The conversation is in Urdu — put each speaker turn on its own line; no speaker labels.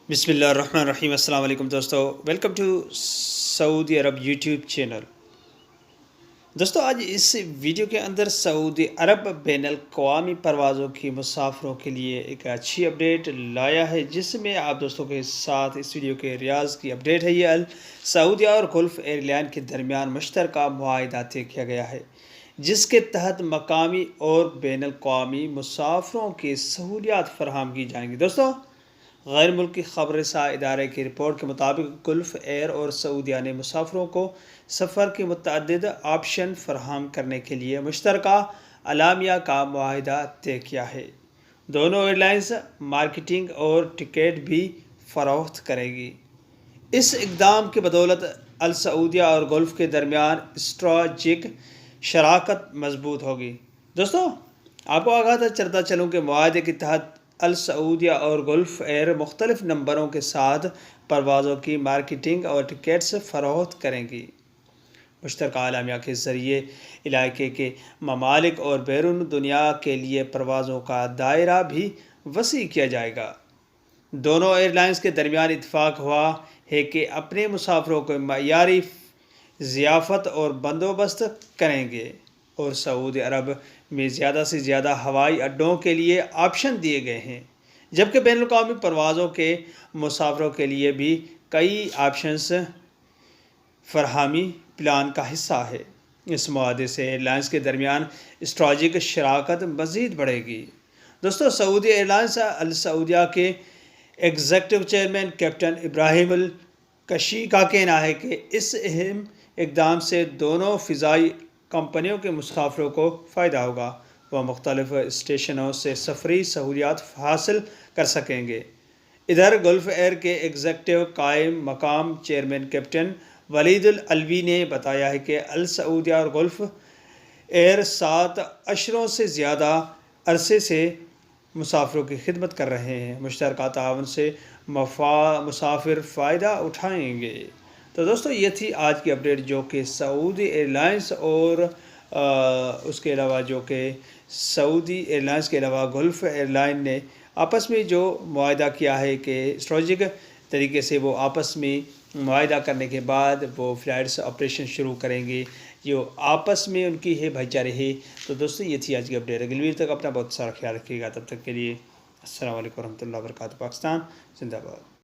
بسم اللہ الرحمن الرحیم۔ السلام علیکم دوستو، ویلکم ٹو سعودی عرب یوٹیوب چینل۔ دوستو آج اس ویڈیو کے اندر سعودی عرب بین الاقوامی پروازوں کی مسافروں کے لیے ایک اچھی اپڈیٹ لایا ہے، جس میں آپ دوستوں کے ساتھ اس ویڈیو کے ریاض کی اپڈیٹ ہے۔ یہ سعودیہ اور گلف ایئر لائن کے درمیان مشترکہ معاہدہ طے کیا گیا ہے، جس کے تحت مقامی اور بین الاقوامی مسافروں کی سہولیات فراہم کی جائیں گی۔ دوستو غیر ملکی خبر رساں ادارے کی رپورٹ کے مطابق گلف ایئر اور سعودیہ نے مسافروں کو سفر کے متعدد آپشن فراہم کرنے کے لیے مشترکہ اعلامیہ کا معاہدہ طے کیا ہے۔ دونوں ایئر لائنز مارکیٹنگ اور ٹکٹ بھی فروخت کرے گی۔ اس اقدام کی بدولت السعودیہ اور گلف کے درمیان اسٹریٹجک شراکت مضبوط ہوگی۔ دوستو آپ کو آگاہ چلتا چلوں کہ معاہدے کے تحت السعودیہ اور گلف ایئر مختلف نمبروں کے ساتھ پروازوں کی مارکیٹنگ اور ٹکٹس فروخت کریں گی۔ مشترکہ اعلامیہ کے ذریعے علاقے کے ممالک اور بیرون دنیا کے لیے پروازوں کا دائرہ بھی وسیع کیا جائے گا۔ دونوں ایئر لائنز کے درمیان اتفاق ہوا ہے کہ اپنے مسافروں کو معیاری ضیافت اور بندوبست کریں گے، اور سعودی عرب میں زیادہ سے زیادہ ہوائی اڈوں کے لیے آپشن دیے گئے ہیں، جبکہ بین الاقوامی پروازوں کے مسافروں کے لیے بھی کئی آپشنز فراہمی پلان کا حصہ ہے۔ اس معاہدے سے ایئر لائنز کے درمیان اسٹریٹجک شراکت مزید بڑھے گی۔ دوستو سعودی ایئر لائنز السعودیہ کے ایگزیکٹو چیئرمین کیپٹن ابراہیم الکشی کا کہنا ہے کہ اس اہم اقدام سے دونوں فضائی کمپنیوں کے مسافروں کو فائدہ ہوگا۔ وہ مختلف اسٹیشنوں سے سفری سہولیات حاصل کر سکیں گے۔ ادھر گلف ایئر کے ایگزیکٹو قائم مقام چیئرمین کیپٹن ولید العلوی نے بتایا ہے کہ السعودیہ اور گلف ایئر 7 اشروں سے زیادہ عرصے سے مسافروں کی خدمت کر رہے ہیں۔ مشترکہ تعاون سے مسافر فائدہ اٹھائیں گے۔ تو دوستو یہ تھی آج کی اپڈیٹ، جو کہ سعودی ایئر لائنز اور اس کے علاوہ جو کہ سعودی ایئر لائنز کے علاوہ گلف ایئر لائن نے آپس میں جو معاہدہ کیا ہے کہ اسٹریٹجک طریقے سے وہ آپس میں معاہدہ کرنے کے بعد وہ فلائٹس آپریشن شروع کریں گے، جو آپس میں ان کی ہے بھائی چارے ہے۔ تو دوستو یہ تھی آج کی اپڈیٹ۔ اگلی ویڈیو تک اپنا بہت سارا خیال رکھیے گا۔ تب تک کے لیے السلام علیکم ورحمۃ اللہ وبرکاتہ۔ پاکستان زندہ باد۔